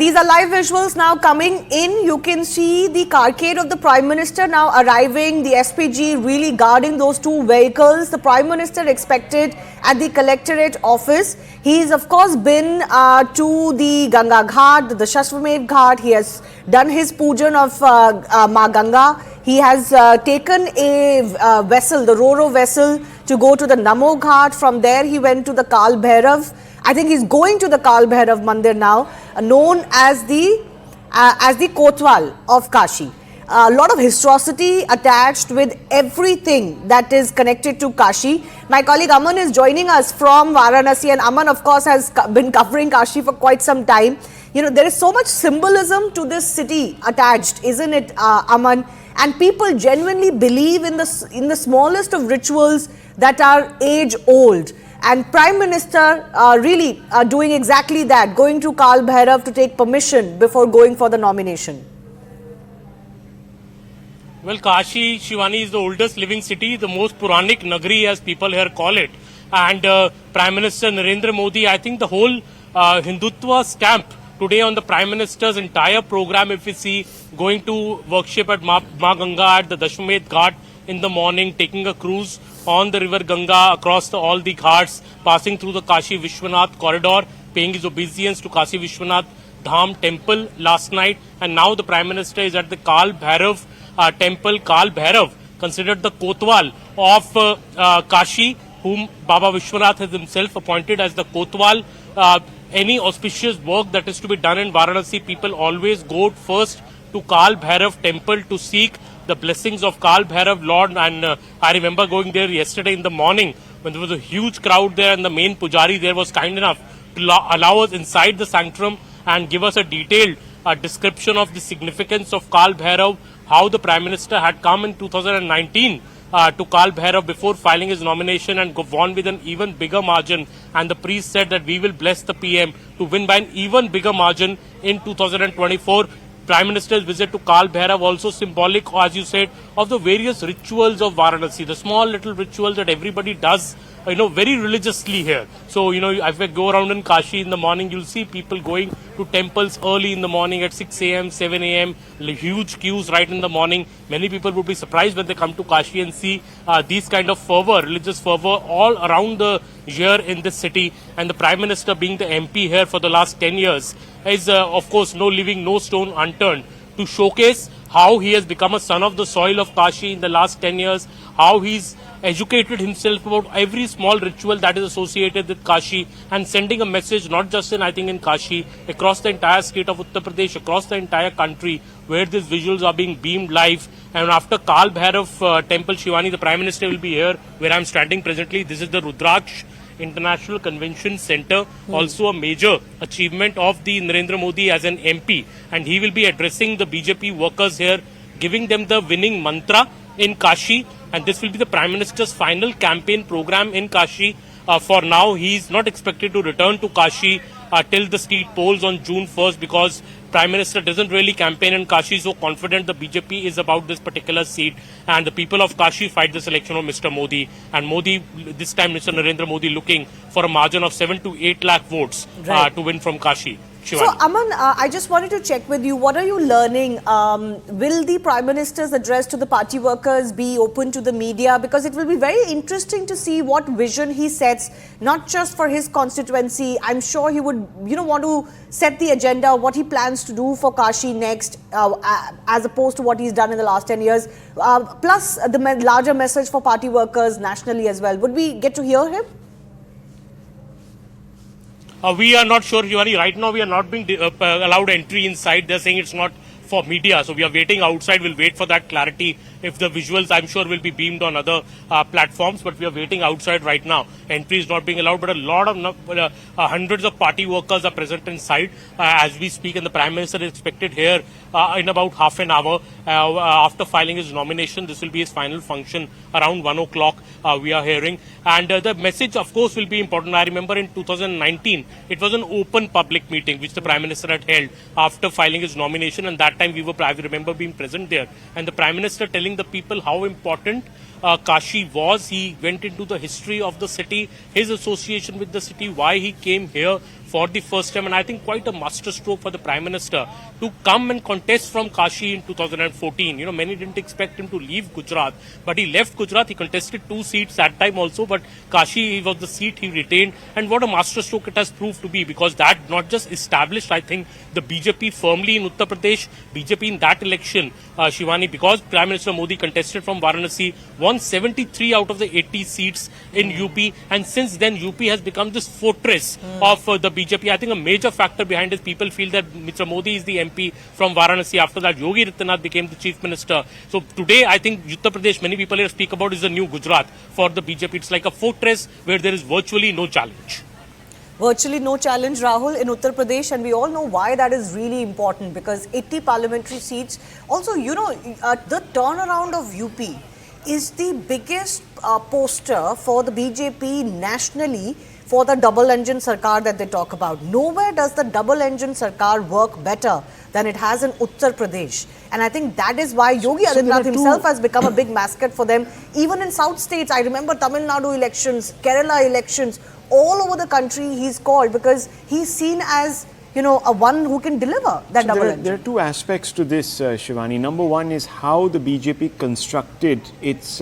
these are live visuals now coming in. You can see the carcade of the Prime Minister now arriving, the SPG really guarding those two vehicles. The Prime Minister expected at the Collectorate office. He's of course been to the Ganga Ghat, the Shashwamedh Ghat. He has done his pujan of Ma Ganga. He has taken a vessel, the Ro-Ro vessel, to go to the Namo Ghat. From there he went to the Kal Bhairav. I think he's going to the Kal Bhairav Mandir now, known as the Kotwal of Kashi. A lot of historicity attached with everything that is connected to Kashi. My colleague Aman is joining us from Varanasi, and Aman of course has been covering Kashi for quite some time. You know, there is so much symbolism to this city attached, isn't it, Aman? And people genuinely believe in the smallest of rituals that are age old. And Prime Minister really doing exactly that, going to Kal Bhairav to take permission before going for the nomination. Well, Kashi, Shivani, is the oldest living city, the most Puranik Nagari as people here call it. And Prime Minister Narendra Modi, I think the whole Hindutva stamp today on the Prime Minister's entire program, if we see, going to worship at Ma Ganga at the Dashwamedh Ghat in the morning, taking a cruise on the river Ganga across all the ghats, passing through the Kashi Vishwanath corridor, paying his obeisance to Kashi Vishwanath Dham temple last night, and now the Prime Minister is at the Kal Bhairav temple. Kal Bhairav, considered the Kotwal of Kashi, whom Baba Vishwanath has himself appointed as the Kotwal. Any auspicious work that is to be done in Varanasi, people always go first to Kal Bhairav temple to seek the blessings of Kal Bhairav Lord. And I remember going there yesterday in the morning when there was a huge crowd there, and the main pujari there was kind enough to allow us inside the sanctum and give us a detailed description of the significance of Kal Bhairav, how the Prime Minister had come in 2019 to Kal Bhairav before filing his nomination and won with an even bigger margin, and the priest said that we will bless the PM to win by an even bigger margin in 2024. Prime Minister's visit to Kal Bhairav also symbolic, as you said, of the various rituals of Varanasi, the small little rituals that everybody does, very religiously here. So, if I go around in Kashi in the morning, you'll see people going to temples early in the morning at 6 a.m., 7 a.m., huge queues right in the morning. Many people would be surprised when they come to Kashi and see these kind of fervor, religious fervor all around the year in this city. And the Prime Minister, being the MP here for the last 10 years, is of course leaving no stone unturned to showcase how he has become a son of the soil of Kashi in the last 10 years, how he's educated himself about every small ritual that is associated with Kashi, and sending a message not just in Kashi, across the entire state of Uttar Pradesh, across the entire country, where these visuals are being beamed live. And after Kal Bhairav temple, Shivani, the Prime Minister will be here where I'm standing presently. This is the Rudraksh International Convention Center, also a major achievement of the Narendra Modi as an MP, and he will be addressing the BJP workers here, giving them the winning mantra in Kashi. And this will be the Prime Minister's final campaign program in Kashi. For now, he is not expected to return to Kashi till the state polls on June 1st, because Prime Minister doesn't really campaign in Kashi, so confident the BJP is about this particular seat, and the people of Kashi fight the selection of Mr. Modi. And Modi, this time Mr. Narendra Modi, looking for a margin of 7 to 8 lakh votes to win from Kashi. Shivani. So, Aman, I just wanted to check with you, what are you learning? Will the Prime Minister's address to the party workers be open to the media? Because it will be very interesting to see what vision he sets, not just for his constituency. I'm sure he would, want to set the agenda, what he plans to do for Kashi next, as opposed to what he's done in the last 10 years. Plus the larger message for party workers nationally as well. Would we get to hear him? We are not sure, Shivani. Right now, we are not being allowed entry inside. They're saying it's not for media. So we are waiting outside. We'll wait for that clarity. If the visuals, I'm sure, will be beamed on other platforms, but we are waiting outside right now. Entry is not being allowed, but a lot of hundreds of party workers are present inside as we speak, and the Prime Minister is expected here in about half an hour after filing his nomination. This will be his final function around 1 o'clock, we are hearing. And the message, of course, will be important. I remember in 2019, it was an open public meeting which the Prime Minister had held after filing his nomination, and that time I remember being present there, and the Prime Minister telling the people how important Kashi was. He went into the history of the city, his association with the city, why he came here for the first time, and I think quite a masterstroke for the Prime Minister to come and contest from Kashi in 2014. Many didn't expect him to leave Gujarat, but he left Gujarat. He contested 2 seats that time also, but Kashi was the seat he retained, and what a masterstroke it has proved to be, because that not just established, I think, the BJP firmly in Uttar Pradesh. BJP in that election, Shivani, because Prime Minister Modi contested from Varanasi, won 73 out of the 80 seats in UP, and since then UP has become this fortress of the BJP. I think a major factor behind this, people feel that Mr. Modi is the MP from Varanasi. After that, Yogi Adityanath became the Chief Minister. So today, I think Uttar Pradesh, many people here speak about, is the new Gujarat for the BJP. It's like a fortress where there is virtually no challenge. Virtually no challenge, Rahul, in Uttar Pradesh, and we all know why that is really important, because 80 parliamentary seats. Also, the turnaround of UP is the biggest poster for the BJP nationally for the double-engine Sarkar that they talk about. Nowhere does the double-engine Sarkar work better than it has in Uttar Pradesh. And I think that is why Yogi Adityanath himself has become a big mascot for them. Even in South states, I remember Tamil Nadu elections, Kerala elections, all over the country he's called, because he's seen as, a one who can deliver that double engine. There are 2 aspects to this, Shivani. Number one is how the BJP constructed its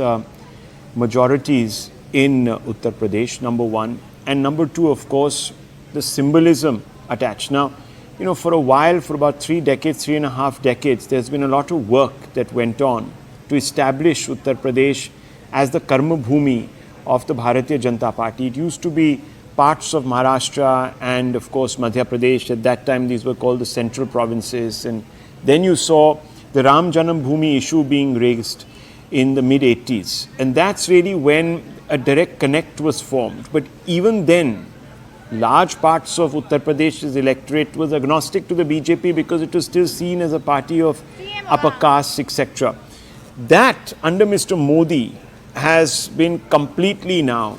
majorities in Uttar Pradesh, number one. And number 2, of course, the symbolism attached. Now, for a while, for about 3.5 decades, there's been a lot of work that went on to establish Uttar Pradesh as the Karma Bhumi of the Bharatiya Janata Party. It used to be parts of Maharashtra and, of course, Madhya Pradesh. At that time, these were called the central provinces. And then you saw the Ram Janam Bhoomi issue being raised in the mid-80s. And that's really when a direct connect was formed. But even then, large parts of Uttar Pradesh's electorate was agnostic to the BJP because it was still seen as a party of upper castes, etc. That, under Mr. Modi, has been completely now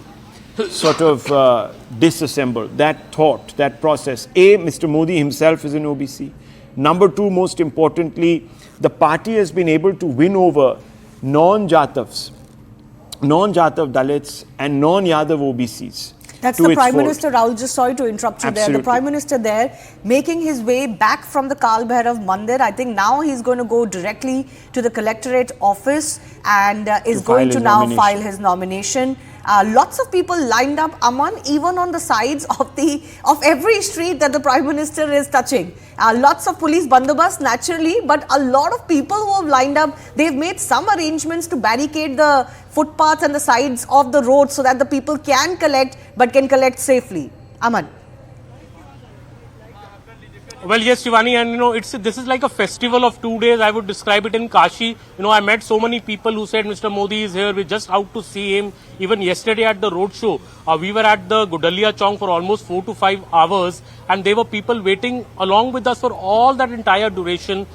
sort of disassembled. That thought, that process. Mr. Modi himself is an OBC. Number 2, most importantly, the party has been able to win over non-Jatavs, non-Jatav Dalits and non-Yadav OBCs. That's the Prime Minister, Rahul, just sorry to interrupt you there. The Prime Minister there making his way back from the Kal Bhairav Mandir. I think now he's going to go directly to the Collectorate office and is going to now file his nomination. Lots of people lined up, Aman, even on the sides of every street that the Prime Minister is touching. Lots of police bandobast naturally, but a lot of people who have lined up, they've made some arrangements to barricade the footpaths and the sides of the road so that the people can collect, but can collect safely. Aman. Well, yes, Shivani, and this is like a festival of 2 days. I would describe it in Kashi. I met so many people who said Mr. Modi is here. We're just out to see him. Even yesterday at the road show, we were at the Gudalia Chowk for almost 4 to 5 hours, and there were people waiting along with us for all that entire duration,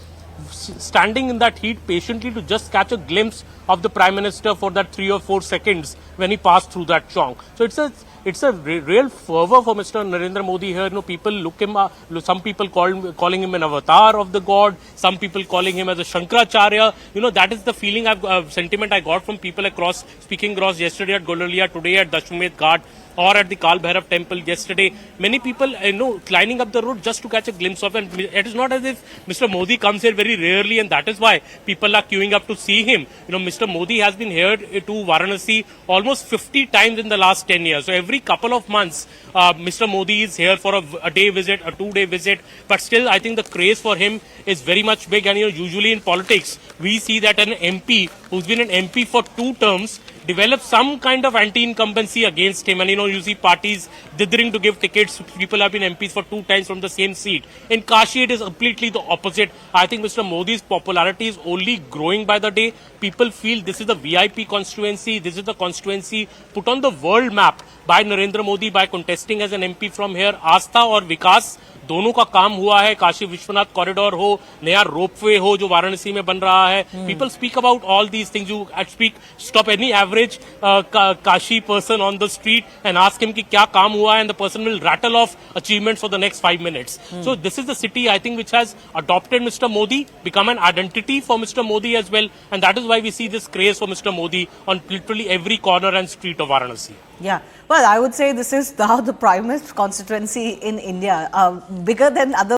standing in that heat patiently to just catch a glimpse of the Prime Minister for that 3 or 4 seconds when he passed through that chowk. So it's a real fervor for Mr. Narendra Modi here. People look him up, some people calling him an avatar of the god, some people calling him as a Shankaracharya. That is the feeling sentiment I got from people speaking across yesterday at Gudalia, today at Dashwamed Ghat, or at the Kal Bhairav temple yesterday. Many people, lining up the road just to catch a glimpse of it. It is not as if Mr. Modi comes here very rarely, and that is why people are queuing up to see him. Mr. Modi has been here to Varanasi almost 50 times in the last 10 years. So every couple of months, Mr. Modi is here for a day visit, a 2-day visit. But still, I think the craze for him is very much big. And usually in politics, we see that an MP who's been an MP for 2 terms develop some kind of anti-incumbency against him. And you see parties dithering to give tickets. People have been MPs for 2 times from the same seat. In Kashi, it is completely the opposite. I think Mr. Modi's popularity is only growing by the day. People feel this is the VIP constituency. This is the constituency put on the world map by Narendra Modi by contesting as an MP from here. Aastha or Vikas, दोनों का काम हुआ है. Kashi Vishwanath corridor हो, नया ropeway हो जो वाराणसी में बन रहा है. People speak about all these things. You stop any average Kashi person on the street and ask him कि क्या काम हुआ है, and the person will rattle off achievements for the next 5 minutes. So this is the city, I think, which has adopted Mr. Modi, become an identity for Mr. Modi as well, and that is why we see this craze for Mr. Modi on literally every corner and street of Varanasi. Yeah, well, I would say this is now the primest constituency in India, bigger than other